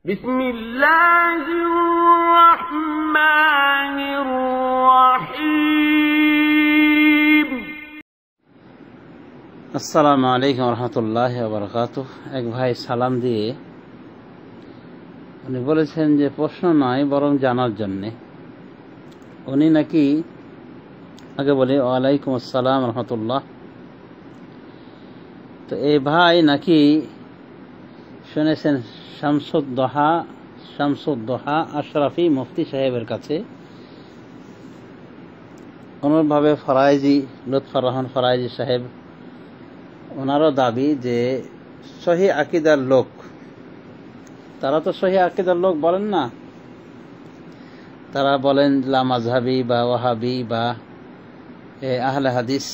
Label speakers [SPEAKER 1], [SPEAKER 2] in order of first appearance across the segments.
[SPEAKER 1] بسم الله الرحمن الرحيم
[SPEAKER 2] আসসালামু আলাইকুম রহমতুল্লাহি ওয়া বারাকাতুহু। এক ভাই সালাম দিয়ে উনি বলেছেন যে প্রশ্ন নয় বরং জানার জন্য। উনি নাকি আগে বলে ওয়ালাইকুম আসসালাম রহমতুল্লাহ। তো এই ভাই নাকি শুনেছেন শামসুদ্দোহা আশরাফি মুফতি সাহেবের কাছে, অনুরূপভাবে ফরাইজি লুৎফর রহমান ফরাইজি সাহেব, ওনারও দাবি যে সহি আকিদার লোক, তারা তো সহি আকিদার লোক বলেন না, তারা বলেন লা মাযহাবি বা ওয়াহাবি বা আহলে হাদিস,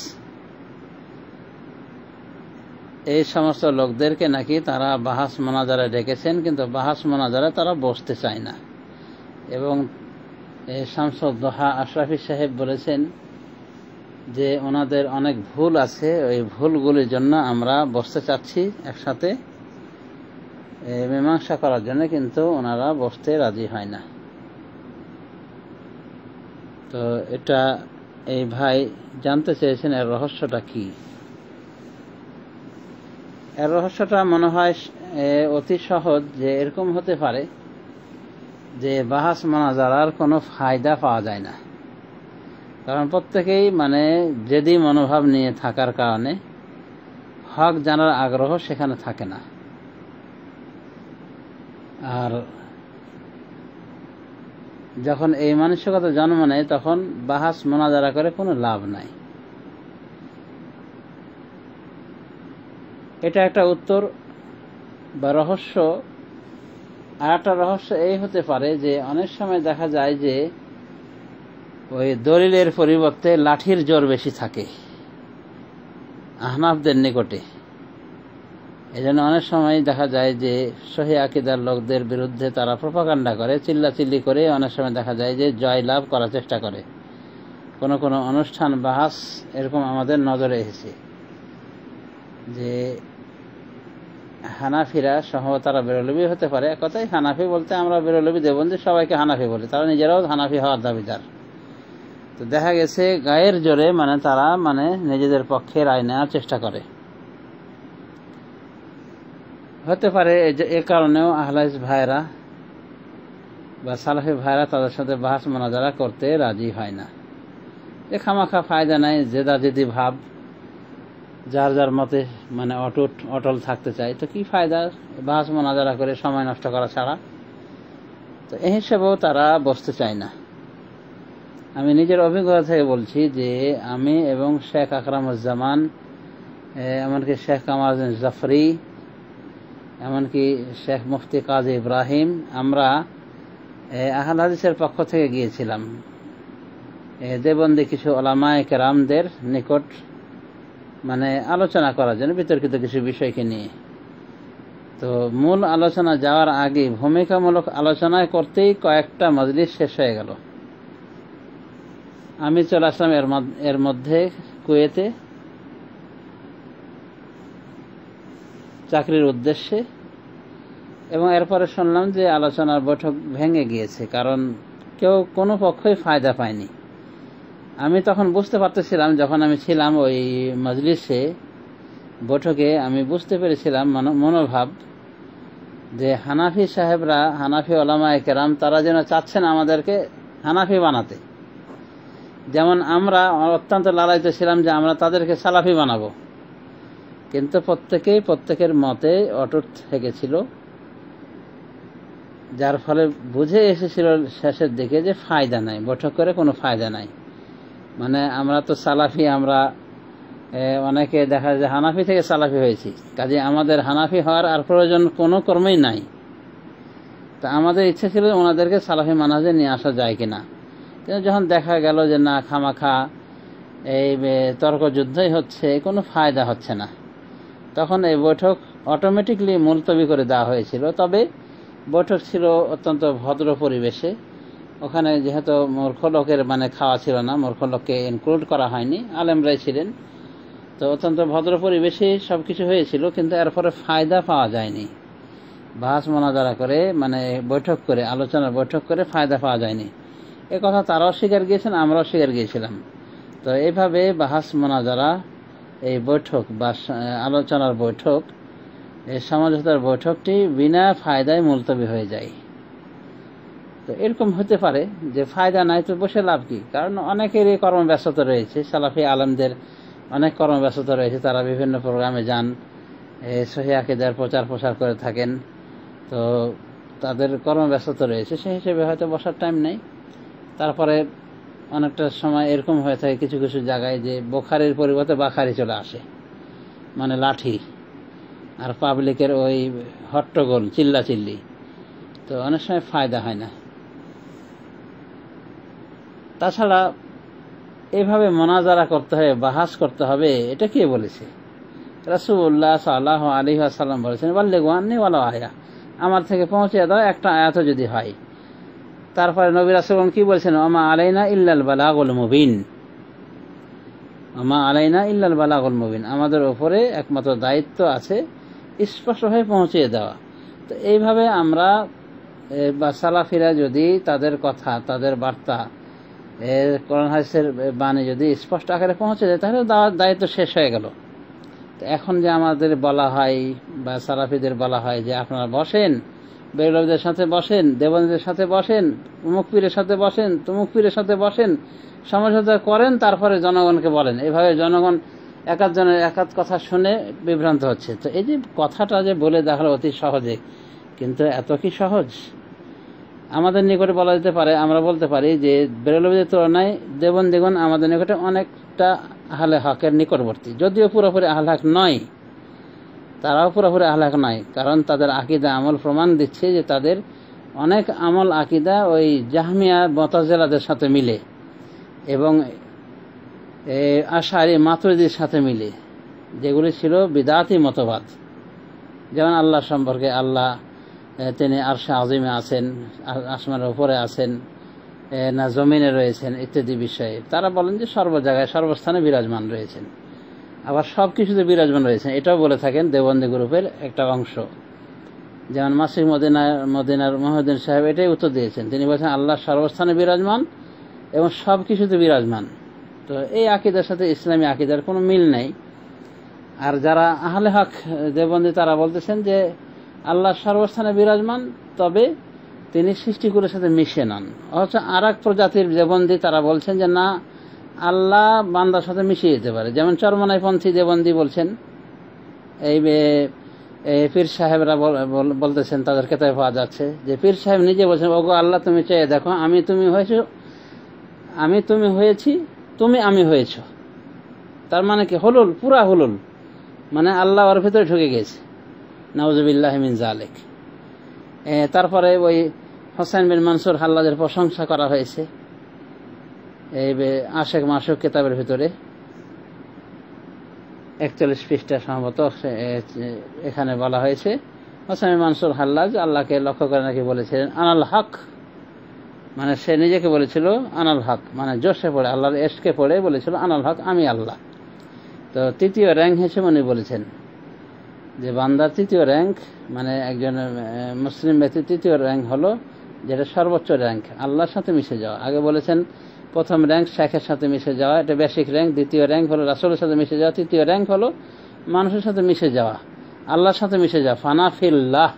[SPEAKER 2] এই সমস্ত লোকদেরকে নাকি তারা বাহাস মোনাজারে ডেকেছেন, কিন্তু বাহাস মোনাজারে তারা বসতে চায় না। এবং শামসুদ্দোহা আশরাফি সাহেব বলেছেন যে ওনাদের অনেক ভুল আছে, ওই ভুলগুলির জন্য আমরা বসতে চাচ্ছি একসাথে মীমাংসা করার জন্য, কিন্তু ওনারা বসতে রাজি হয় না। তো এটা এই ভাই জানতে চেয়েছেন এর রহস্যটা কি। এর রহস্যটা মনে হয় অতি সহজ, যে এরকম হতে পারে যে বাহাস মোনাজারার কোনো ফায়দা পাওয়া যায় না, কারণ প্রত্যেকেই জেদি মনোভাব নিয়ে থাকার কারণে হক জানার আগ্রহ সেখানে থাকে না। আর যখন এই মানসিকতা জন্ম নেয় তখন বাহাস মোনাজারা করে কোনো লাভ নাই। এটা একটা উত্তর বা রহস্য। আর একটা রহস্য এই হতে পারে যে অনেক সময় দেখা যায় যে ওই দলিলের পরিবর্তে লাঠির জোর বেশি থাকে আহনাফদের নিকটে। এই জন্য অনেক সময় দেখা যায় যে সহি আকিদার লোকদের বিরুদ্ধে তারা প্রপাগান্ডা করে, চিল্লাচিল্লি করে অনেক সময় দেখা যায় যে জয় লাভ করার চেষ্টা করে। কোনো কোনো অনুষ্ঠান বাহাস এরকম আমাদের নজরে এসেছে যে হানাফিরা সম্ভবত তারা বেরলবি হতে পারে, কথাই হানাফি বলতে আমরা বেরলবি দেব যে সবাইকে হানাফি বলি, তারা নিজেরাও হানাফি হওয়ার দাবিদার। তো দেখা গেছে গায়ের জোরে তারা নিজেদের পক্ষে রায় নেওয়ার চেষ্টা করে। হতে পারে এ কারণেও আহলে হাদিস ভাইরা বা সালাফি ভাইরা তাদের সাথে বাহাস মোনাজারা করতে রাজি হয় না। এ খামাখা ফায়দা নাই, জেদাজেদি ভাব, যার যার মতে অটল থাকতে চায়, তো কি ফায়দা বাহাস মোনাজারা করে সময় নষ্ট করা ছাড়া। তো এই হিসেবেও তারা বসতে চায় না। আমি নিজের অভিজ্ঞতা থেকে বলছি যে আমি এবং শেখ আকরামুজ্জামান, এমনকি শেখ কামালউদ্দিন জাফরি, এমনকি শেখ মুফতি কাজী ইব্রাহিম, আমরা আহলে হাদিসের পক্ষ থেকে গিয়েছিলাম দেবন্দী কিছু উলামায়ে কেরামদের নিকট আলোচনা করার জন্য, বিতর্কিত কিছু বিষয়কে নিয়ে। তো মূল আলোচনা যাওয়ার আগে ভূমিকামূলক আলোচনায় করতেই কয়েকটা মজলিস শেষ হয়ে গেল। আমি চলে আসলাম এর মধ্যে কুয়েতে চাকরির উদ্দেশ্যে, এবং এরপরে শুনলাম যে আলোচনার বৈঠক ভেঙে গিয়েছে, কারণ কেউ কোনো পক্ষই ফায়দা পায়নি। আমি তখন বুঝতে পারতেছিলাম, যখন আমি ছিলাম ওই মজলিসে বৈঠকে, আমি বুঝতে পেরেছিলাম মনোভাব যে হানাফি সাহেবরা, হানাফি উলামায়ে কেরাম, তারা যেন চাচ্ছেন আমাদেরকে হানাফি বানাতে। যেমন আমরা অত্যন্ত লালায়িত ছিলাম যে আমরা তাদেরকে সালাফি বানাবো, কিন্তু প্রত্যেকেই প্রত্যেকের মতে অটুট থেকেছিল, যার ফলে বুঝে এসেছিল শেষের দিকে যে ফায়দা নাই, বৈঠক করে কোনো ফায়দা নাই। আমরা তো সালাফি, আমরা অনেকে দেখা যায় হানাফি থেকে সালাফি হয়েছি, কাজে আমাদের হানাফি হওয়ার আর প্রয়োজন কোনো কর্মই নাই। তা আমাদের ইচ্ছে ছিল ওনাদেরকে সালাফি মানহাজে নিয়ে আসা যায় কিনা। কিন্তু যখন দেখা গেল যে না, খামাখা এই তর্ক যুদ্ধই হচ্ছে, কোনো ফায়দা হচ্ছে না, তখন এই বৈঠক অটোমেটিকলি মুলতবি করে দেওয়া হয়েছিল। তবে বৈঠক ছিল অত্যন্ত ভদ্র পরিবেশে। ওখানে যেহেতু মূর্খ লোকের খাওয়া ছিল না, মূর্খ লোককে ইনক্লুড করা হয়নি, আলেমরাই ছিলেন, তো অত্যন্ত ভদ্র পরিবেশে সব কিছু হয়েছিল, কিন্তু এরপরে ফায়দা পাওয়া যায়নি। বাহাস মোনাজারা করে মানে বৈঠক করে আলোচনার বৈঠক করে ফায়দা পাওয়া যায়নি, এ কথা তারাও স্বীকার গিয়েছেন, আমরাও স্বীকার গিয়েছিলাম। তো এইভাবে বাহাস মোনাজারা এই বৈঠক বা আলোচনার বৈঠক, এই সমঝোতার বৈঠকটি বিনা ফায়দায় মুলতবি হয়ে যায়। তো এরকম হতে পারে যে ফায়দা নাই তো বসে লাভ কি, কারণ অনেকেরই কর্মব্যস্ততা রয়েছে, সালাফি আলেমদের অনেক কর্মব্যস্ততা রয়েছে, তারা বিভিন্ন প্রোগ্রামে যান, সহিহ আকীদার প্রচার প্রসার করে থাকেন, তো তাদের কর্মব্যস্ততা রয়েছে, সেই হিসেবে হয়তো বসার টাইম নেই। তারপরে অনেকটা সময় এরকম হয়ে থাকে কিছু কিছু জায়গায় যে বোখারির পরিবর্তে বাখারি চলে আসে, মানে লাঠি, আর পাবলিকের ওই হট্টগোল চিল্লাচিল্লি, তো অনেক সময় ফায়দা হয় না। তাছাড়া এইভাবে মোনাজারা করতে হবে, বাহাস করতে হবে, এটা কে বলেছে? রাসূলুল্লাহ সাল্লাল্লাহু আলাইহি ওয়াসাল্লাম বলেছেন, বাল্লিগু আন্নী ওয়ালাউ আয়া, আমার থেকে পৌঁছে দাও একটা আয়াতও যদি হয়। তারপরে নবী রাসূলগণ কি বলেছেন? ওমা আলাইনা ইল্লাল বালাগুল মুবিন, ওমা আলাইনা ইল্লাল বালাগুল মুবিন, আমাদের উপরে একমাত্র দায়িত্ব আছে স্পষ্ট হয়ে পৌঁছে দেওয়া। তো এইভাবে আমরা বা সালাফিরা যদি তাদের কথা, তাদের বার্তা, কোরআন হাদিসের বাণী যদি স্পষ্ট আকারে পৌঁছে যায়, তাহলে দায়িত্ব শেষ হয়ে গেল। তো এখন যে আমাদের বলা হয় বা সালাফিদের বলা হয় যে আপনারা বসেন, বেরলভীদের সাথে বসেন, দেবন্দীদের সাথে বসেন, অমুক পীরের সাথে বসেন, তমুক পীরের সাথে বসেন, সমঝোতা করেন, তারপরে জনগণকে বলেন, এভাবে জনগণ একাধজনের একাধ কথা শুনে বিভ্রান্ত হচ্ছে। তো এই যে কথাটা যে বলে দেখালো অতি সহজে, কিন্তু এত কি সহজ? আমাদের নিকটে বলা যেতে পারে, আমরা বলতে পারি যে বেরলভীদের তুলনায় দেবন্দীগণ আমাদের নিকটে অনেকটা আহলে হকের নিকটবর্তী, যদিও পুরোপুরি আহলে হক নয়, তারাও পুরোপুরি আহলে হক নয়, কারণ তাদের আকীদা আমল প্রমাণ দিচ্ছে যে তাদের অনেক আমল আকীদা ওই জাহমিয়া মুতাজিলাদের সাথে মিলে এবং আশআরী মাতুরিদির সাথে মিলে, যেগুলি ছিল বিদআতি মতবাদ। যেমন আল্লাহ সম্পর্কে, আল্লাহ তিনি আরশে আজিমে আছেন, আসমানের উপরে আছেন না জমিনে রয়েছেন ইত্যাদি বিষয়ে তারা বলেন যে সর্ব জায়গায় সর্বস্থানে বিরাজমান রয়েছেন, আবার সব কিছুতে বিরাজমান রয়েছেন, এটাও বলে থাকেন দেওবন্দি গ্রুপের একটা অংশ। যেমন মাসিহ মদিনার মুহিউদ্দিন সাহেব এটাই উত্তর দিয়েছেন, তিনি বলেছেন আল্লাহ সর্বস্থানে বিরাজমান এবং সব কিছুতে বিরাজমান। তো এই আকীদার সাথে ইসলামী আকীদার কোনো মিল নেই। আর যারা আহলে হক দেওবন্দি তারা বলতেছেন যে আল্লাহ সর্বস্থানে বিরাজমান, তবে তিনি সৃষ্টিকুলের সাথে মিশে নন। অথচ আর এক প্রজাতির দেওবন্দি তারা বলছেন যে না, আল্লাহ বান্দার সাথে মিশিয়ে যেতে পারে। যেমন চরমনাইপন্থী দেওবন্দি বলছেন, এই পীর সাহেবরা বলতেছেন, তাদের কেতাবে পাওয়া যাচ্ছে যে পীর সাহেব নিজে বলছেন, ওগো আল্লাহ তুমি চেয়ে দেখো, আমি তুমি হয়েছি, তুমি আমি হয়েছ। তার মানে কি? হুলুল, পুরা হুলুল, মানে আল্লাহ ওর ভিতরে ঢুকে গেছে। নাউজুবিল্লাহি মিন যালিক। তারপরে ওই হোসাইন বিন মানসুর হাল্লাজের প্রশংসা করা হয়েছে এই আশেক মাসুক কিতাবের ভিতরে 41 পৃষ্ঠা সম্ভবত, এখানে বলা হয়েছে হোসাইন বিন মানসুর হাল্লাজ আল্লাহকে লক্ষ্য করে নাকি বলেছিলেন আনাল হক, মানে সে নিজেকে বলেছিল আনাল হক, মানে জোশে পড়ে আল্লাহর এশকে পড়ে বলেছিল আনাল হক, আমি আল্লাহ। তো তৃতীয় র্যাঙ্ক হিসেবে উনি বলেছেন যে বান্দার তৃতীয় র্যাঙ্ক, মানে একজন মুসলিম ব্যক্তি তৃতীয় র্যাঙ্ক হলো যেটা সর্বোচ্চ র্যাঙ্ক, আল্লাহর সাথে মিশে যাওয়া। আগে বলেছেন প্রথম র্যাঙ্ক শেখের সাথে মিশে যাওয়া, এটা বেসিক র্যাঙ্ক। দ্বিতীয় র্যাঙ্ক হলো রাসূলের সাথে মিশে যাওয়া। তৃতীয় র্যাঙ্ক হলো মানুষের সাথে মিশে যাওয়া, আল্লাহর সাথে মিশে যাওয়া, ফানা ফিল্লাহ।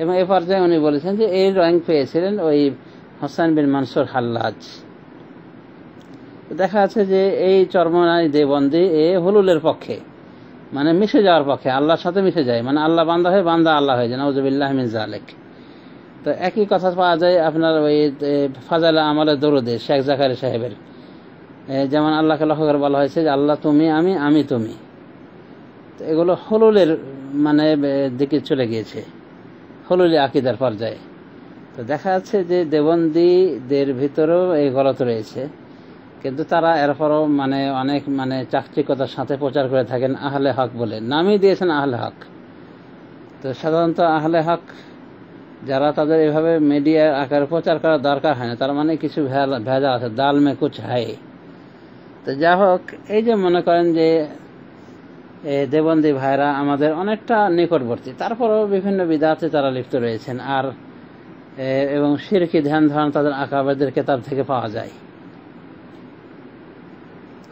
[SPEAKER 2] এবং এ পর্যায়ে উনি বলেছেন যে এই র্যাঙ্ক পেয়েছিলেন ওই হোসাইন বিন মানসুর হাল্লাজ। দেখা যাচ্ছে যে এই চরমনাই দেওবন্দি এ হুলুলের পক্ষে, মানে মিশে যাওয়ার পক্ষে, আল্লাহর সাথে মিশে যায়, মানে আল্লাহ বান্দা হয়ে বান্দা আল্লাহ হয়ে যায়। নাউজুবিল্লাহি মিন যালিক। তো একই কথা পাওয়া যায় আপনার ওই ফাজাইল আমালের দরুদে শেখ জাকারিয়া সাহেবের, যেমন আল্লাহকে লক্ষ্য করে বলা হয়েছে যে আল্লাহ তুমি, আমি তুমি। তো এগুলো হুলুলের মানে দিকে চলে গিয়েছে, হুলুলি আকীদার পর্যায়ে। তো দেখা যাচ্ছে যে দেওবন্দীদের ভিতরেও এই গলত রয়েছে, কিন্তু তারা এরপরও মানে অনেক মানে চাকচিকতার সাথে প্রচার করে থাকেন আহলে হক বলে, নামই দিয়েছেন আহলে হক। তো সাধারণত আহলে হক যারা, তাদের এভাবে মিডিয়া আকারে প্রচার করার দরকার হয় না, তার মানে কিছু ভেজা আছে, দাল মে কুছ হায়। তো যা হোক, এই যে মনে করেন যে দেবন্দী ভাইরা আমাদের অনেকটা নিকটবর্তী, তারপরেও বিভিন্ন বিদআতে তারা লিপ্ত রয়েছেন। আর এবং শিরকি ধ্যান ধারণা তাদের আকাবেরদের কিতাব থেকে পাওয়া যায়।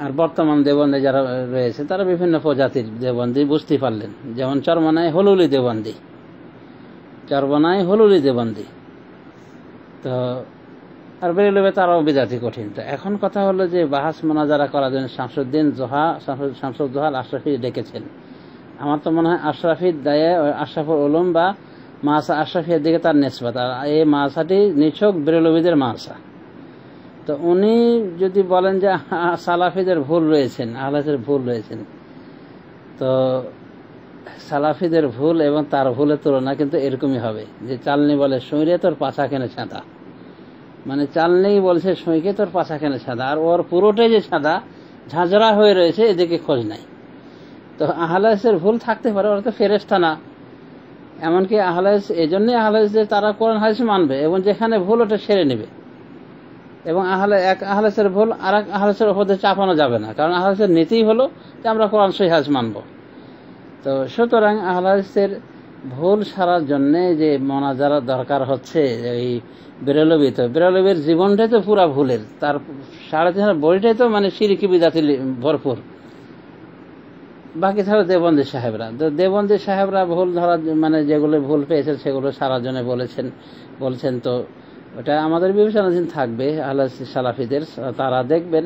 [SPEAKER 2] আর বর্তমান দেবন্দী যারা রয়েছে তারা বিভিন্ন প্রজাতির দেবন্দী, বুঝতে পারলেন। যেমন চরমনায় হলুলি দেবন্দী, তো আর বেরোলে তারাও বিদাতি কঠিন। তো এখন কথা হলো যে বাহাস মোনাজারা করার জন্য শামসুদ্দোহা আল আশরাফি ডেকেছেন। আমার তো মনে হয় আশরাফির দায়ে আশরাফুল উলুম বা মাসা আশরাফির দিকে তার নিসবত, আর এই মাসাটি নিছক বেরলবিদের মাসা। তো উনি যদি বলেন যে সালাফিদের ভুল রয়েছেন, আহলাদের ভুল রয়েছেন, তো সালাফিদের ভুল এবং তার ভুলের তুলনা কিন্তু এরকমই হবে যে চালনি বলে শুঁড়ে তোর পাছা কেনে ছাঁদা, মানে চালনি বলছে শুঁইকে তোর পাছা কেনে ছাঁদা, আর ওর পুরোটাই যে ছাঁদা ঝাঁঝরা হয়ে রয়েছে এদিকে খোঁজ নাই। তো আহলাদের ভুল থাকতে পারে, ওরা তো ফেরেশতা না। এমনকি আহলাদিস এই জন্যই আহলাদিস যে তারা কোরআন হাদিস মানবে এবং যেখানে ভুল ওটা সেরে নেবে, এবং এক আহলাদিসের ভুল আর এক আহলাদিসের উপর চাপানো যাবে না, কারণ আহলাদিসের নীতিই হলো যে আমরা কোরআন সহিহ হাদিস মানব। তো সুতরাং আহলাদিসের ভুল সারার জন্যে যে মোনাজারা দরকার হচ্ছে, এই বেরলবি, তো বেরলবির জীবনটাই তো পুরা ভুলের, তার 3.5 বইটাই তো মানে শিরকি বিদাতি ভরপুর। বাকি থাকবে দেবন্দী সাহেবরা। তো দেবন্দী সাহেবরা ভুল ধরার মানে যেগুলো ভুল পেয়েছেন সেগুলো সারার জন্য বলছেন। তো ওটা আমাদের বিবেচনাধীন থাকবে আহলে সালাফিদের, তারা দেখবেন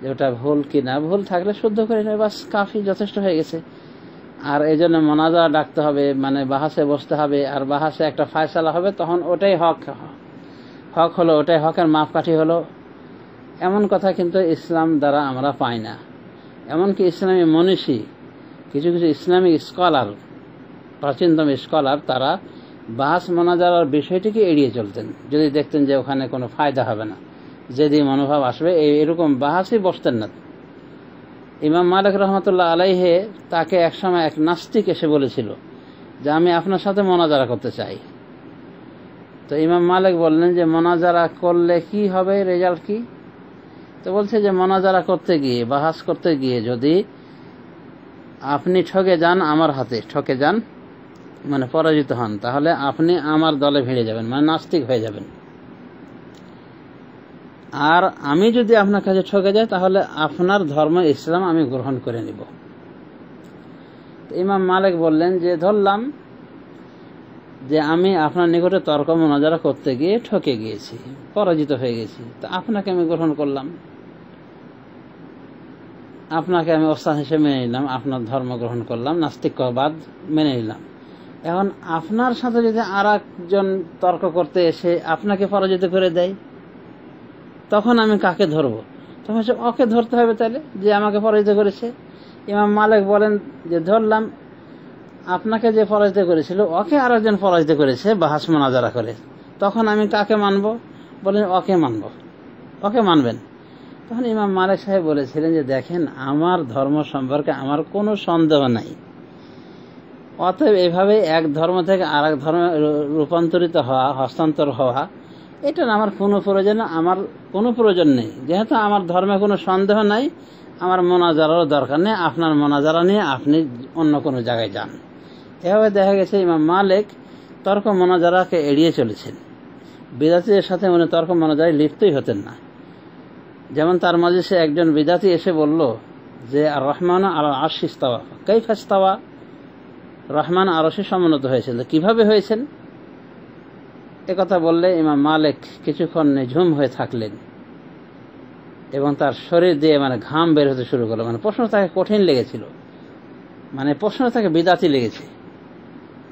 [SPEAKER 2] যে ওটা ভুল কিনা, ভুল থাকলে শুদ্ধ করে নেবে, বাস কাফি, যথেষ্ট হয়ে গেছে। আর এই জন্য মোনাজারা ডাকতে হবে, মানে বাহাসে বসতে হবে, আর বাহাসে একটা ফায়সালা হবে, তখন ওটাই হক হলো, ওটাই হকের মাপকাঠি হলো। এমন কথা কিন্তু ইসলাম দ্বারা আমরা পাই না। এমনকি ইসলামী মনীষী, কিছু ইসলামিক স্কলার, প্রাচীনতম স্কলার, তারা বাহাস মোনাজারার বিষয়টিকে এড়িয়ে চলতেন যদি দেখতেন যে ওখানে কোনো ফায়দা হবে না, যেদি মনোভাব আসবে, এরকম বাহাসই বসতেন না। ইমাম মালিক রহমতুল্লাহ আলাইহে তাকে একসময় এক নাস্তিক এসে বলেছিল যে আমি আপনার সাথে মোনাজারা করতে চাই। তো ইমাম মালিক বললেন যে মোনাজারা করলে কি হবে, রেজাল্ট কি? তো বলছে যে মোনাজারা করতে গিয়ে, বাহাস করতে গিয়ে যদি আপনি ঠকে যান, আমার হাতে ঠকে যান, মানে পরাজিত হন, তাহলে আপনি আমার দলে ভিড়ে যাবেন, মানে নাস্তিক হয়ে যাবেন। আর আমি যদি আপনার কাছে ঠকে যাই তাহলে আপনার ধর্ম ইসলাম আমি গ্রহণ করে নিব। ইমাম মালিক বললেন যে ধরলাম যে আমি আপনার নিকটে তর্ক মোনাজারা করতে গিয়ে ঠকে গিয়েছি, পরাজিত হয়ে গেছি, তো আপনাকে আমি গ্রহণ করলাম, আপনাকে আমি ওস্তাদ হিসেবে মেনে নিলাম, আপনার ধর্ম গ্রহণ করলাম, নাস্তিকবাদ মেনে নিলাম। এখন আপনার সাথে যদি আর একজন তর্ক করতে এসে আপনাকে পরাজিত করে দেয়, তখন আমি কাকে ধরবো? তখন ওকে ধরতে হবে তাহলে, যে আমাকে পরাজিত করেছে। ইমাম মালিক বলেন যে ধরলাম আপনাকে যে পরাজিত করেছিল ওকে আর একজন পরাজিত করেছে বাহাস মোনাজারা করে, তখন আমি কাকে মানব? বলেন ওকে মানব। ওকে মানবেন? তখন ইমাম মালিক সাহেব বলেছিলেন যে দেখেন, আমার ধর্ম সম্পর্কে আমার কোনো সন্দেহ নাই, অতএব এভাবে এক ধর্ম থেকে আর এক ধর্মে রূপান্তরিত হওয়া, হস্তান্তর হওয়া, এটা আমার কোনো প্রয়োজন নেই। যেহেতু আমার ধর্মে কোনো সন্দেহ নাই, আমার মোনাজারারও দরকার নেই, আপনার মোনাজারা নিয়ে আপনি অন্য কোনো জায়গায় যান। এভাবে দেখা গেছে ইমাম মালিক তর্ক মোনাজারাকে এড়িয়ে চলেছেন। বিদাতীদের সাথে উনি তর্ক মোনাজারায় লিপ্তই হতেন না। যেমন তার মাঝে সে একজন বিদাতী এসে বলল যে আর রহমান আল আরশ ইস্তাওয়া, কাইফা ইস্তাওয়া, রহমান আরশে সমুন্নত হয়েছিল, কিভাবে হয়েছেন? একথা বললে ইমাম মালিক কিছুক্ষণ নিঝুম হয়ে থাকলেন এবং তার শরীর দিয়ে মানে ঘাম বের হতে শুরু করলো। মানে প্রশ্ন তাকে কঠিন লেগেছিল, মানে প্রশ্ন তাকে বিদাতি লেগেছে।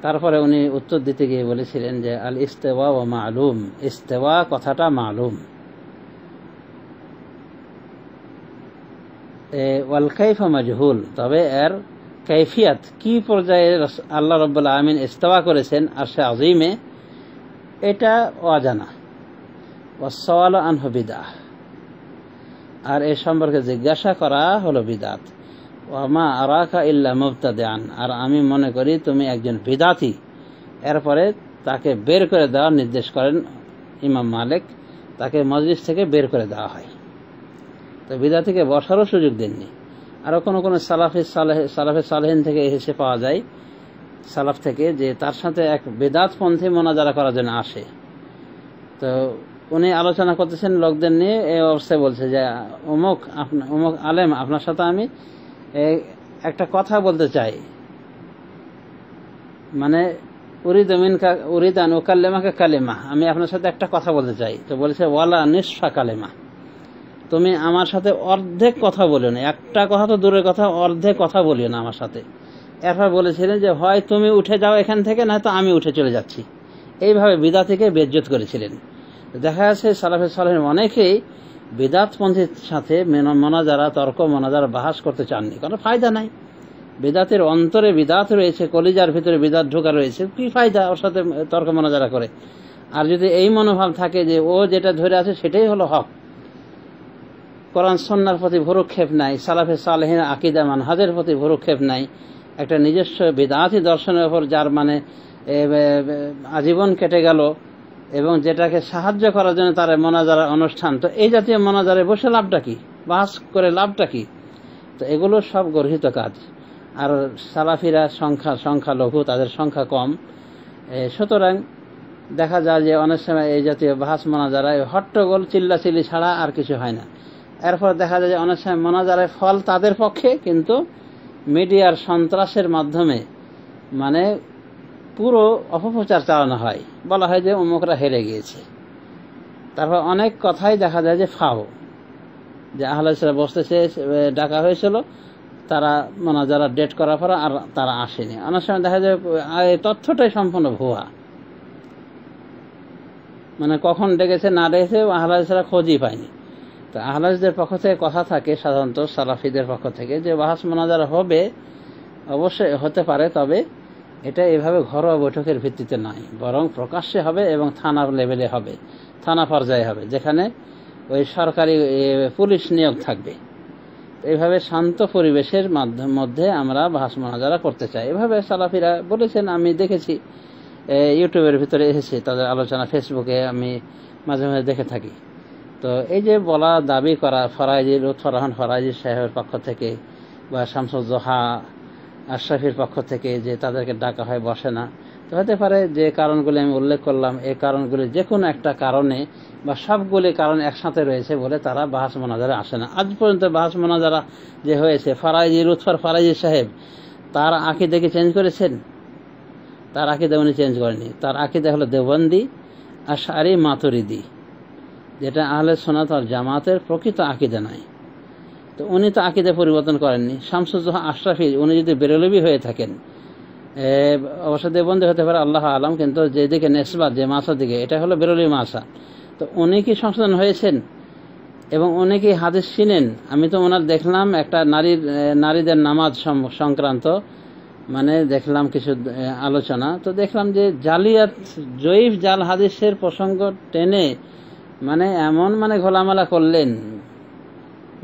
[SPEAKER 2] তারপরে উনি উত্তর দিতে গিয়ে বলেছিলেন যে আল ইস্তেওয়া ওয়া মালুম, ইস্তেওয়া কথাটা মালুম, ওয়াল কাইফা মাজহুল, তবে এর কাইফিয়াত কি পর্যায়ে আল্লাহ রাব্বুল আলামিন ইস্তেওয়া করেছেন আরশে আযীমে, এটা অজানা। ওয়াসসাওয়ালু আনহু বিদআহ, আর এ সম্পর্কে জিজ্ঞাসা করা হলো বিদআত। ওয়া মা আরাকা ইল্লা মুবতাদিআন, আর আমি মনে করি তুমি একজন বিদআতি। এরপরে তাকে বের করে দেওয়ার নির্দেশ করেন ইমাম মালিক, তাকে মজলিস থেকে বের করে দেওয়া হয়। তো বিদআতিকে বসারও সুযোগ দেননি। আরো কোনো সালাফে সালেহিন থেকে এসে পাওয়া যায়, সালাফ থেকে, যে তার সাথে এক বেদাতপন্থী মোনাজারা করার জন্য আসে। তো উনি আলোচনা করতেছেন লোকদের নিয়ে, এই অবস্থায় বলছে যে অমুক আলেম, আপনার সাথে আমি একটা কথা বলতে চাই, মানে উরিদান ও কালেমাকে কালেমা, আমি আপনার সাথে একটা কথা বলতে চাই। তো বলেছে ওয়ালা নিসফা কালেমা, তুমি আমার সাথে অর্ধেক কথা বলিও না, একটা কথা তো দূরের কথা, অর্ধেক কথা বলিও না আমার সাথে। এরপর বলেছিলেন যে হয় তুমি উঠে যাও এখান থেকে, নয়তো আমি উঠে চলে যাচ্ছি। এইভাবে বিদাতকে বেজ্জত করেছিলেন। দেখা যাচ্ছে সালাফে সালেহিন অনেকেই বিদাতপন্থীর সাথে মোনাজারা, তর্ক মোনাজারা বাহাস করতে চাননি, কারণ ফায়দা নাই। বিদাতের অন্তরে বিদাত রয়েছে, কলিজার ভিতরে বিদাত ঢোকা রয়েছে, কি ফায়দা ওর সাথে তর্ক মোনাজারা করে? আর যদি এই মনোভাব থাকে যে ও যেটা ধরে আছে সেটাই হলো হক, কোরআন সুন্নাহর প্রতি ভরুক্ষেপ নাই, সালাফে সালেহিন আকীদা মানহাজের প্রতি ভরুক্ষেপ নাই, একটা নিজস্ব বিদআতি দর্শনের উপর যার মানে আজীবন কেটে গেল, এবং যেটাকে সাহায্য করার জন্য তার মোনাজারা অনুষ্ঠান, তো এই জাতীয় মোনাজারে বসে লাভটা কি, বাস করে লাভটা কি? তো এগুলো সব গর্হিত কাজ। আর সালাফিরা সংখ্যা লঘু, তাদের সংখ্যা কম, সুতরাং দেখা যায় যে অনেক সময় এই জাতীয় বাহাস মোনাজারায় হট্টগোল চিল্লাচিল্লি ছাড়া আর কিছু হয় না। এরপর দেখা যায় যে অনেক সময় মোনাজারায় ফল তাদের পক্ষে, কিন্তু মিডিয়ার সন্ত্রাসের মাধ্যমে মানে পুরো অপপ্রচার চালানো হয়, বলা হয় যে অমুকরা হেরে গিয়েছে। তারপর অনেক কথাই দেখা যায় যে ফাও, যে আহলে হাদিসরা বসতেছে, ডাকা হয়েছিল, তারা মোনাজারা ডেট করার পর আর তারা আসেনি। অনেক সময় দেখা যায় এই তথ্যটাই সম্পূর্ণ ভুয়া, মানে কখন ডেকেছে না ডেকেছে আহলে হাদিসরা খোঁজই পায়নি। তো আহলে হাদিসদের পক্ষ থেকে কথা থাকে সাধারণত, সালাফিদের পক্ষ থেকে, যে বাহাস মোনাজারা হবে, অবশ্যই হতে পারে, তবে এটা এভাবে ঘরোয়া বৈঠকের ভিত্তিতে নয়, বরং প্রকাশ্যে হবে এবং থানার লেভেলে হবে, থানা পর্যায়ে হবে, যেখানে ওই সরকারি পুলিশ নিয়োগ থাকবে। এইভাবে শান্ত পরিবেশের মধ্যে আমরা বাহাস মোনাজারা করতে চাই, এভাবে সালাফিরা বলেছেন। আমি দেখেছি ইউটিউবের ভিতরে এসেছে তাদের আলোচনা, ফেসবুকে আমি মাঝে মাঝে দেখে থাকি। তো এই যে বলা দাবি করা লুৎফর রহমান ফরাইজি সাহেবের পক্ষ থেকে বা শামসুজ্জোহা আশরাফির পক্ষ থেকে যে তাদেরকে ডাকা হয়, বসে না, তো হতে পারে যে কারণগুলি আমি উল্লেখ করলাম, এই কারণগুলি যে কোনো একটা কারণে বা সবগুলি কারণ একসাথে রয়েছে বলে তারা বাহাস মোনাজারে আসে না। আজ পর্যন্ত বাহাস মোনাজারা যে হয়েছে, লুৎফর ফরাইজি সাহেব তার আকীদা কি চেঞ্জ করেছেন? তার আকীদা উনি চেঞ্জ করেনি। তার আকীদা হলো দেওবন্দি, আশআরি, মাতুরিদি, যেটা আহলে সুন্নাত ওয়াল জামাতের প্রকৃত আকীদা নাই। তো উনি তো আকীদা পরিবর্তন করেননি। শামসুজ্জোহা আশরাফি উনি যদি বেরেলভি হয়ে থাকেন, অবশ্য দেওবন্দি হতে পারে, আল্লাহ আলম, কিন্তু যেদিকে নেসবাত, যে মাসার দিকে, এটা হলো বেরেলভি মাসা। তো উনি কি সংশোধন হয়েছেন এবং উনি কি হাদিস চিনেন? আমি তো ওনার দেখলাম একটা নারীদের নামাজ সংক্রান্ত মানে দেখলাম কিছু আলোচনা, তো দেখলাম যে জালিয়াত, জয়ীফ জাল হাদিসের প্রসঙ্গ টেনে মানে এমন মানে ঘোলামেলা করলেন,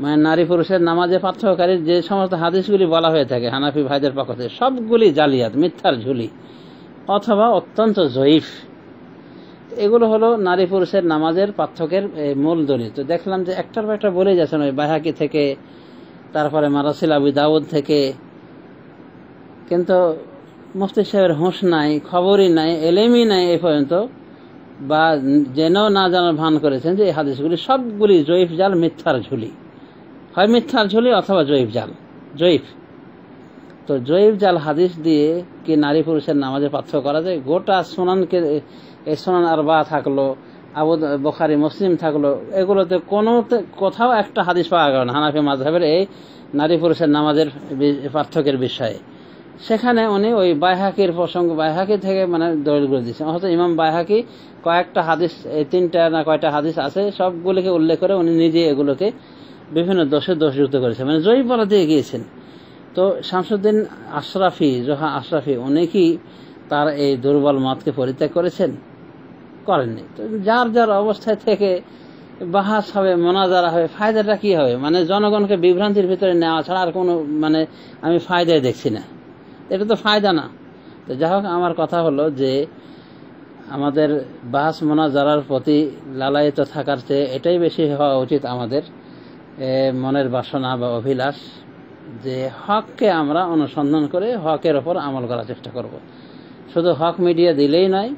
[SPEAKER 2] মানে নারী পুরুষের নামাজে পার্থক্যকারী যে সমস্ত হাদিসগুলি বলা হয়ে থাকে হানাফি ভাইদের পক্ষ থেকে, সবগুলি জালিয়াত, মিথ্যার ঝুলি অথবা অত্যন্ত জয়ীফ। এগুলো হলো নারী পুরুষের নামাজের পার্থক্যের মূল দলিল। তো দেখলাম যে একটার পর একটা বলে যাচ্ছেন, ওই বাইহাকি থেকে, তারপরে মারাসিল আবু দাউদ থেকে, কিন্তু মুফতি সাহেবের হুঁশ নাই, খবরই নাই, এলেমই নাই এই পর্যন্ত, বা জেনেও না জানার ভান করেছেন যে এই হাদিসগুলি সবগুলি জয়ীফ জাল, মিথ্যার ঝুলি, হয় মিথ্যার ঝুলি অথবা জয়ীফ জাল, জয়ীফ। তো জয়ীফ জাল হাদিস দিয়ে কি নারী পুরুষের নামাজে পার্থক্য করা যায়? গোটা সুনানকে, এই সুনান আরবা থাকলো, আবু বুখারী মুসলিম থাকলো, এগুলোতে কোথাও একটা হাদিস পাওয়া গেল না হানাফি মাযহাবের এই নারী পুরুষের নামাজের পার্থক্যের বিষয়ে। সেখানে উনি ওই বাইহাকির প্রসঙ্গ, বাইহাকি থেকে মানে দলিলগুলো দিচ্ছেন। অথচ ইমাম বাইহাকি কয়েকটা হাদিস, এই 3টা না কয়টা হাদিস আছে, সবগুলিকে উল্লেখ করে উনি নিজে এগুলোকে বিভিন্ন দোষযুক্ত করেছেন, মানে জয়ীফ বলা দিয়ে গিয়েছেন। তো শামসুদ্দিন আশরাফি, জোহা আশরাফি, উনি কি তার এই দুর্বল মতকে পরিত্যাগ করেছেন? করেননি। তো যার যার অবস্থায় থেকে বাহাস হবে, মোনাজারা হবে, ফায়দাটা কি হবে? মানে জনগণকে বিভ্রান্তির ভিতরে নেওয়া ছাড়া আর কোনো মানে আমি ফায়দাই দেখছি না, এটা তো ফায়দা না। তো যাই হোক, আমার কথা হলো যে আমাদের বাহাস মোনাজারার প্রতি লালায়িত থাকার চেয়ে এটাই বেশি হওয়া উচিত আমাদের মনের বাসনা বা অভিলাষ, যে হককে আমরা অনুসন্ধান করে হকের ওপর আমল করার চেষ্টা করব। শুধু হক মিডিয়া দিলেই নয়,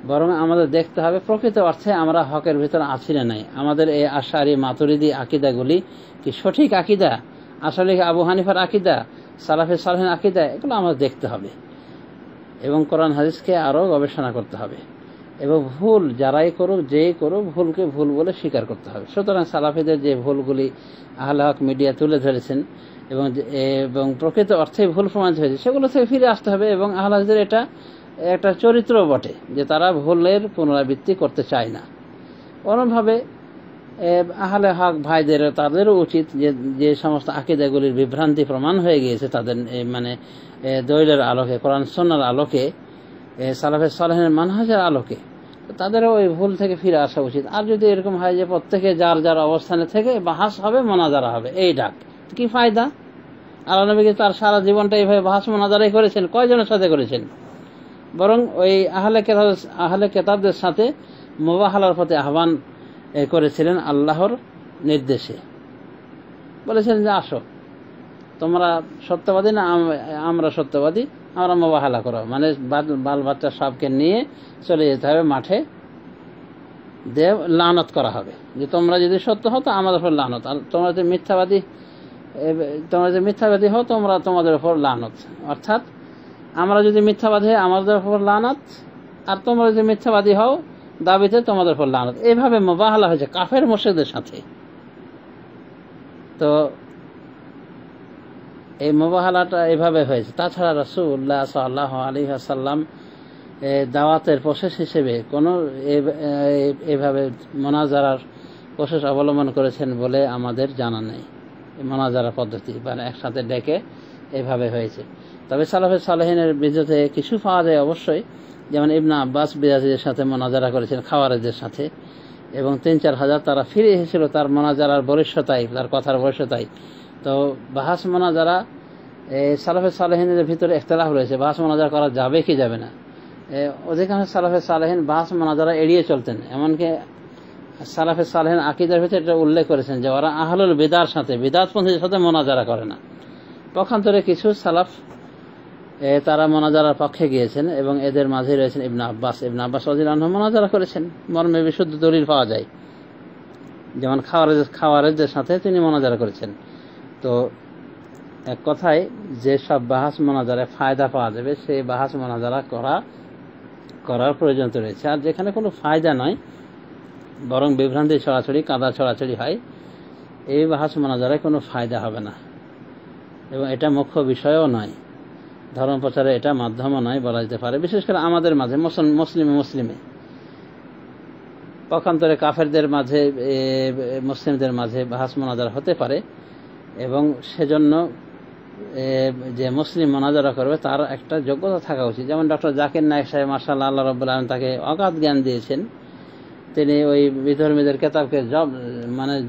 [SPEAKER 2] বরং আমাদের দেখতে হবে প্রকৃত অর্থে আমরা হকের ভিতরে আছি না নাই। আমাদের এই আশারি মাতুরিদি আকিদাগুলি কি সঠিক আকিদা, আসলে আবু হানিফার আকিদা, সালাফে সালেহিন আকিদা, এগুলো আমাদের দেখতে হবে এবং কোরআন হাদিসকে আরও গবেষণা করতে হবে এবং ভুল যারাই করুক যেই করুক ভুলকে ভুল বলে স্বীকার করতে হবে। সুতরাং সালাফিদের যে ভুলগুলি আহলে হক মিডিয়া তুলে ধরেছেন এবং প্রকৃত অর্থে ভুল প্রমাণিত হয়েছে সেগুলো থেকে ফিরে আসতে হবে। এবং আহলে হাদিসদের এটা একটা চরিত্র বটে যে তারা ভুলের পুনরাবৃত্তি করতে চায় না। অন্যভাবে আহলে হক ভাইদের তাদেরও উচিত যে সমস্ত আকিদাগুলির বিভ্রান্তি প্রমাণ হয়ে গিয়েছে তাদের মানে দলিলের আলোকে, কোরআন সুন্নাহর আলোকে, সালাফে সালেহিনের মানহাজের আলোকে, তাদেরও ওই ভুল থেকে ফিরে আসা উচিত। আর যদি এরকম হয় যে প্রত্যেকে যার যার অবস্থানে থেকে বাহাস হবে, মোনাজারা হবে, এই ডাক কি ফায়দা? আল্লাহ নবী তার সারা জীবনটা এইভাবে বাহাস মোনাজারাই করেছেন, কয়জনের সাথে করেছেন? বরং ওই আহলে কেতাবদের সাথে মুবাহালার প্রতি আহ্বান করেছিলেন আল্লাহর নির্দেশে। বলেছেন যে আসো তোমরা সত্যবাদী না আমরা সত্যবাদী, আমরা মুবাহালা করো, মানে বাল বাচ্চা সবকে নিয়ে চলে যেতে হবে মাঠে, দেব লানত করা হবে যে তোমরা যদি সত্য হও তো আমাদের উপর লানত, আর তোমরা যদি মিথ্যাবাদী হও তোমরা তোমাদের উপর লানত। অর্থাৎ আমরা যদি মিথ্যাবাদী হই আমাদের উপর লানত, আর তোমরা যদি মিথ্যাবাদী হও দাবিতে তোমাদের উপর লানত। এইভাবে মুবাহালা হয়েছে কাফের মুশরিকদের সাথে। তো এই মুবাহালাটা এইভাবে হয়েছে। তাছাড়া রাসূলুল্লাহ সাল্লাল্লাহু আলাইহি ওয়াসাল্লাম দাওয়াতের প্রসেস হিসেবে কোনো এভাবে মোনাজারার প্রসেস অবলম্বন করেছেন বলে আমাদের জানা নেই। মোনাজারা পদ্ধতি মানে একসাথে ডেকে এভাবে হয়েছে। তবে সালাফে সালেহিনের বিরুদ্ধে কিছু পাওয়া যায় অবশ্যই, যেমন ইবনে আব্বাস বিদাতীদের সাথে মোনাজারা করেছেন খাওয়ারেজদের সাথে, এবং ৩-৪ হাজার তারা ফিরে এসেছিল তার মোনাজারার বরিষ্ঠতায়, তার কথার বরিষ্ঠতায়। তো বাহাস মোনাজারা সালাফে সালেহিনের ভিতরে ইখতিলাফ রয়েছে, বাহাস মোনাজারা করা যাবে কি যাবে না। অধিকাংশ সালাফে সালেহিন বাহাস মোনাজারা এড়িয়ে চলতেন, এমনকি সালাফে সালেহিন আকীদার ভিতরে এটা উল্লেখ করেছেন যে ওরা আহলুল বিদআর সাথে, বিদআতপন্থীদের সাথে মোনাজারা করে না। পক্ষান্তরে কিছু সালাফ তারা মোনাজারার পক্ষে গিয়েছেন এবং এদের মাঝে রয়েছেন ইবনে আব্বাস রাদিয়াল্লাহু আনহু মোনাজারা করেছেন, মর্মে বিশুদ্ধ দলিল পাওয়া যায়। যেমন খাওয়ারেজদের সাথে তিনি মোনাজারা করেছেন। তো এক কথায় যে সব বাহাস মোনাজারায় ফায়দা পাওয়া যাবে সেই বাহাস মোনাজারা করার প্রয়োজন রয়েছে। আর যেখানে কোনো ফায়দা নয় বরং বিভ্রান্তি ছড়াছড়ি, কাদা ছড়াছড়ি হয়, এই বাহাস মোনাজারায় কোনো ফায়দা হবে না এবং এটা মুখ্য বিষয়ও নয়, ধর্ম প্রচারে এটা মাধ্যমও নয় বলা যেতে পারে। বিশেষ করে আমাদের মাঝে মুসলিমে পক্ষান্তরে কাফেরদের মাঝে, মুসলিমদের মাঝে বাহাস মোনাজারা হতে পারে এবং সেজন্য যে মুসলিম মোনাজারা করবে তার একটা যোগ্যতা থাকা উচিত। যেমন ডক্টর জাকির নায়েক সাহেব মাশাআল্লাহ, আল্লাহ রাব্বুল আলামিন তাকে অগাধ জ্ঞান দিয়েছেন। তিনি ওই বিধর্মীদের কেতাবকে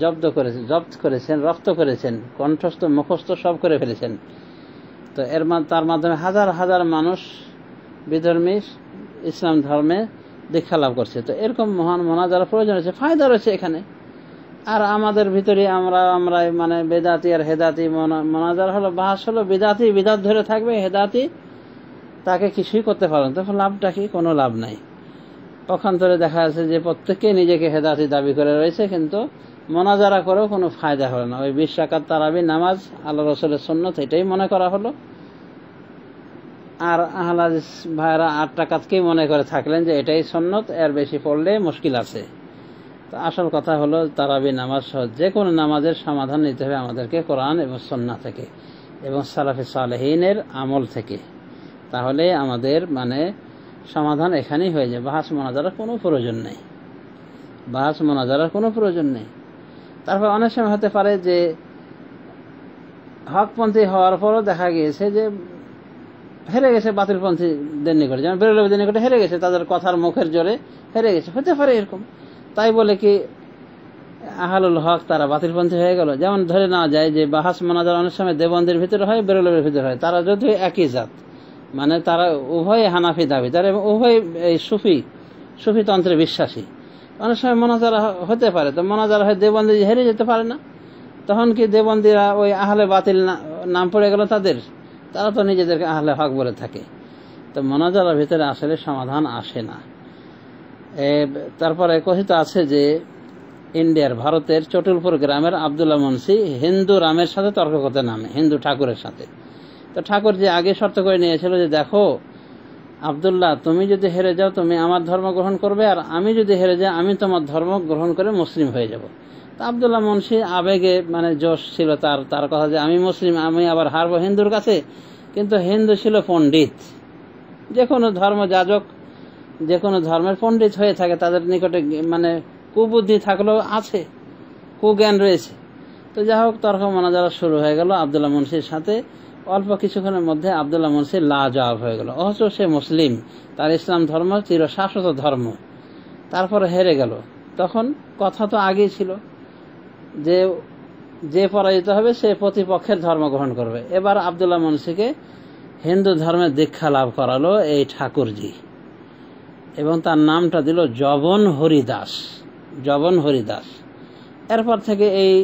[SPEAKER 2] জব্দ করেছেন, রপ্ত করেছেন, কণ্ঠস্থ মুখস্থ সব করে ফেলেছেন। তো তার মাধ্যমে হাজার হাজার মানুষ বিধর্মী ইসলাম ধর্মে দীক্ষা লাভ করছে। তো এরকম মহান মোনাজারা প্রয়োজন আছে, ফায়দা রয়েছে এখানে। আর আমাদের ভিতরে আমরা মানে বেদাতি আর হেদাতি, মোনাজারা হলো বাহাস হলো বিদাত ধরে থাকবে, হেদাতি তাকে কিছুই করতে পারেন, তখন লাভটা কি? কোনো লাভ নাই। পক্ষান্তরে দেখা যাচ্ছে যে প্রত্যেকে নিজেকে হেদাতি দাবি করে রয়েছে, কিন্তু মোনাজারা করেও কোনো ফায়দা হলো না। ওই 20 রাকাত তারাবি নামাজ আল্লাহ রাসূলের সুন্নত এটাই মনে করা হলো, আর আহলে হাদিস ভাইরা 8 রাকাতকেই মনে করে থাকলেন যে এটাই সুন্নত, এর বেশি পড়লে মুশকিল আছে। তো আসল কথা হলো তারাবি নামাজ সহ যে কোনো নামাজের সমাধান নিতে হবে আমাদেরকে কোরআন এবং সুন্নাহ থেকে এবং সালাফে সালেহিনের আমল থেকে, তাহলে আমাদের মানে সমাধান এখানেই হয়ে যায়। বাহাস মোনাজারার কোনো প্রয়োজন নেই। তারপর অনেক সময় হতে পারে যে হকপন্থী হওয়ার পরও দেখা গিয়েছে যে হেরে গেছে বাতিলপন্থীদের নিকটে, যেমন বেরলভীদের নিকটে হেরে গেছে, তাদের কথার মুখের জোরে হেরে গেছে, হতে পারে এরকম। তাই বলে কি আহলুল হক তারা বাতিলপন্থী হয়ে গেল? যেমন ধরে নেওয়া যায় যে বাহাস মোনাজারা অনেক সময় দেবন্দির ভিতরে হয়, বেরলভীর ভিতরে হয়, তারা যদিও একই জাত, মানে তারা উভয় হানাফি দাবি, তারা উভয় এই সুফি তন্ত্রে বিশ্বাসী। অনেক সময় মোনাজারা হতে পারে, তো মোনাজারা হয় দেবন্দি হেরে যেতে পারে না, তখন কি দেবন্দিরা ওই আহলে বাতিল না নাম পড়ে গেল তাদের, তারা তো নিজেদেরকে আহলে হক বলে থাকে। তো মোনাজারার ভিতরে আসলে সমাধান আসে না। তারপরে কথিত আছে যে ইন্ডিয়ার ভারতের চটুলপুর গ্রামের আব্দুল্লাহ মুন্সি হিন্দু রামের সাথে তর্ক করতে নামে, হিন্দু ঠাকুরের সাথে। তো ঠাকুর যে আগে শর্ত করে নিয়েছিল যে দেখো আব্দুল্লাহ, তুমি যদি হেরে যাও তুমি আমার ধর্ম গ্রহণ করবে, আর আমি যদি হেরে যাই আমি তোমার ধর্ম গ্রহণ করে মুসলিম হয়ে যাব। তো আব্দুল্লাহ মুন্সি আবেগে জোশ ছিল তার কথা যে আমি মুসলিম, আমি আবার হারবো হিন্দুর কাছে। কিন্তু হিন্দু ছিল পণ্ডিত, যে কোনো ধর্ম যাজক, যে কোনো ধর্মের পণ্ডিত হয়ে থাকে, তাদের নিকটে কুবুদ্ধি থাকলেও আছে, কুজ্ঞান রয়েছে। তো যা হোক তর্ক মোনাজারা শুরু হয়ে গেল আব্দুল্লাহ মুন্সির সাথে। অল্প কিছুক্ষণের মধ্যে আব্দুল্লাহ মুন্সি লাজবাব হয়ে গেল, অথচ সে মুসলিম, তার ইসলাম ধর্ম চির শাশ্বত ধর্ম। তারপরে হেরে গেল। তখন কথা তো আগেই ছিল যে পরাজিত হবে সে প্রতিপক্ষের ধর্ম গ্রহণ করবে। এবার আব্দুল্লাহ মুন্সিকে হিন্দু ধর্মের দীক্ষা লাভ করালো এই ঠাকুরজি, এবং তার নামটা দিল জবন হরিদাস, জবন হরিদাস। এরপর থেকে এই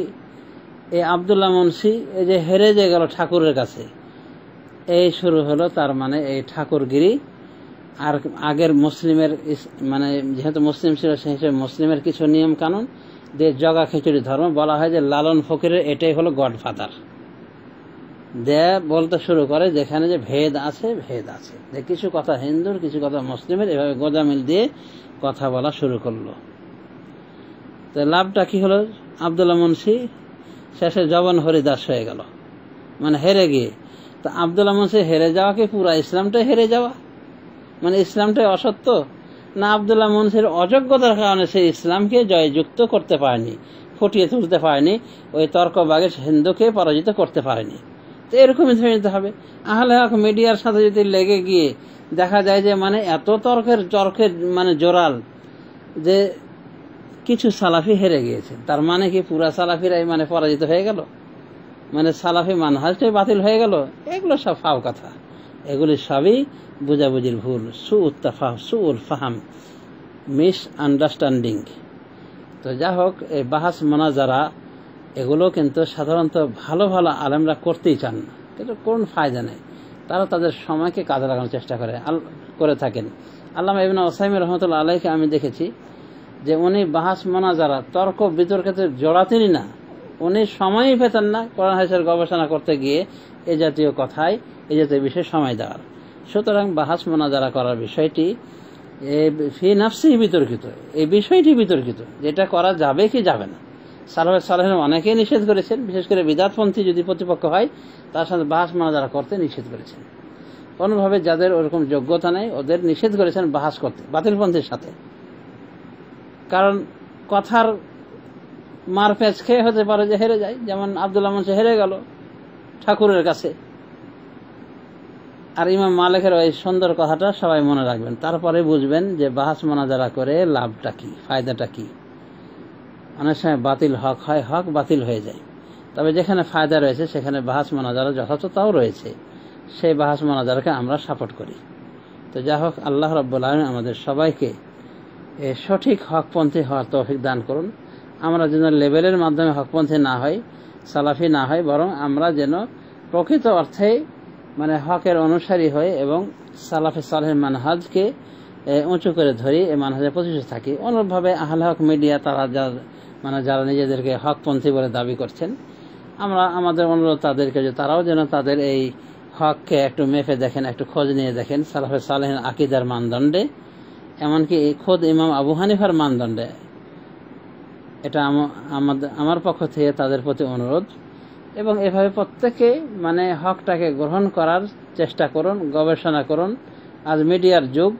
[SPEAKER 2] আব্দুল্লাহ মুন্সি এই যে হেরে যে গেল ঠাকুরের কাছে, এই শুরু হলো তার এই ঠাকুরগিরি। আর আগের মুসলিমের যেহেতু মুসলিম ছিল সেই হিসেবে মুসলিমের কিছু নিয়ম কানুন যে জগা খিচুড়ি ধর্ম বলা হয় যে লালন ফকিরের এটাই হলো গডফাদার। বলতে শুরু করে যেখানে যে ভেদ আছে, ভেদ আছে, যে কিছু কথা হিন্দুর কিছু কথা মুসলিমের, এভাবে গোজামিল দিয়ে কথা বলা শুরু করলো। তো লাভটা কি হলো, আব্দুল্লাহ মুন্সি শেষে জবন হরিদাস হয়ে গেল, হেরে গিয়ে। তো আব্দুল্লাহ মুন্সি হেরে যাওয়া কি পুরা ইসলামটাই হেরে যাওয়া, ইসলামটাই অসত্য, না আব্দুল্লাহ মুন্সির অযোগ্যতার কারণে সে ইসলামকে জয়যুক্ত করতে পারেনি, ফুটিয়ে তুলতে পারেনি, ওই তর্ক বাগে হিন্দুকে পরাজিত করতে পারেনি। তো এরকমই ধরে নিতে হবে। আহলে হক মিডিয়ার সাথে যদি লেগে গিয়ে দেখা যায় যে এত তর্কের জোরাল যে কিছু সালাফি হেরে গিয়েছে, তার কি পুরা সালাফিরাই পরাজিত হয়ে গেল, সালাফি মানহাজটাই বাতিল হয়ে গেল? এগুলো সব ফাও কথা, এগুলি সবই বুঝাবুঝির ভুল, সুউল ফাহাম, মিস আন্ডারস্ট্যান্ডিং। তো যা হোক, এই বাহাস মোনাজারা এগুলো কিন্তু সাধারণত ভালো ভালো আলেমরা করতেই চান না, কিন্তু কোন ফায়দা নেই। তারা তাদের সময়কে কাজে লাগানোর চেষ্টা করে থাকেন। আল্লামা ইবনে উসাইমিন রহমতুল্লাহ আলাইহিকে আমি দেখেছি যে উনি বাহাস মোনাজারা তর্ক বিতর্কতে জড়াতেনই না, উনি সময়ই পেতেন না কোরআন হাদিসের গবেষণা করতে গিয়ে এই জাতীয় কথায়, এই জাতীয় বিষয়ে সময় দেওয়ার। সুতরাং বাহাস মোনাজারা করার বিষয়টি ফি নাফসিহি বিতর্কিত, এই বিষয়টি বিতর্কিত, যেটা করা যাবে কি যাবে না। সালাফে সালেহিন অনেকেই নিষেধ করেছেন, বিশেষ করে বিদআতপন্থী যদি প্রতিপক্ষ হয় তার সাথে বাহাস মোনাজারা করতে নিষেধ করেছেন। কোনোভাবে যাদের ওরকম যোগ্যতা নেই ওদের নিষেধ করেছেন বাহাস করতে বাতিলপন্থীর সাথে। কারণ কথার মারপ্যাচ খেয়ে হতে পারে যে হেরে যায়, যেমন আব্দুল্লাহ মুন্সি হেরে গেল ঠাকুরের কাছে। আর ইমাম মালিকের ওই সুন্দর কথাটা সবাই মনে রাখবেন, তারপরে বুঝবেন যে বাহাস মোনাজারা করে লাভটা কি, ফায়দাটা কি। অনেক সময় বাতিল হক হয়, হক বাতিল হয়ে যায়। তবে যেখানে ফায়দা রয়েছে সেখানে বাহাস মোনাজারা যথাযথতাও রয়েছে, সেই বাহাস মোনাজারাকে আমরা সাপোর্ট করি। তো যা হোক, আল্লাহ রাব্বুল আলামিন আমাদের সবাইকে সঠিক হকপন্থী হওয়ার তৌফিক দান করুন। আমরা যেন লেভেলের মাধ্যমে হকপন্থী না হই, সালাফি না হয়, বরং আমরা যেন প্রকৃত অর্থেই হকের অনুসারী হই এবং সালাফে সালেহের মানহাজকে উঁচু করে ধরি, এই মানহাজে প্রতিষ্ঠিত থাকি। অনুরূপভাবে আহলে হক মিডিয়া তারা যারা নিজেদেরকে হকপন্থী বলে দাবি করছেন, আমাদের অনুরোধ তাদেরকে যে তারাও যেন তাদের এই হককে একটু মেপে দেখেন, একটু খোঁজ নিয়ে দেখেন সালাফে সালেহিন আকীদার মানদণ্ডে, এমনকি খোদ ইমাম আবু হানিফার মানদণ্ডে। এটা আমার পক্ষ থেকে তাদের প্রতি অনুরোধ। এবং এভাবে প্রত্যেকে হকটাকে গ্রহণ করার চেষ্টা করুন, গবেষণা করুন। আজ মিডিয়ার যুগ,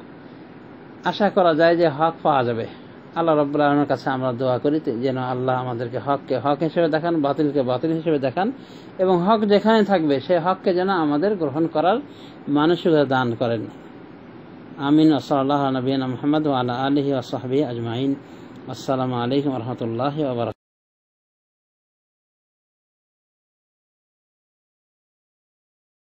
[SPEAKER 2] আশা করা যায় যে হক পাওয়া যাবে। আল্লাহ রাব্বুল আলামিনের কাছে আমরা দোয়া করি যেন আল্লাহ আমাদেরকে হককে হক হিসেবে দেখান, বাতিলকে বাতিল হিসেবে দেখান, এবং হক যেখানে থাকবে সেই হককে যেন আমাদের গ্রহণ করার মানসিকতা দান করেন। আমিন। সাল্লাল্লাহু আলা নবিয়িনা মুহাম্মদ ওয়া আলা আলিহি ওয়া সাহবিহি আজমাইন। আসসালামু আলাইকুম ওয়া রাহমাতুল্লাহি ওয়া বারাকাতুহু।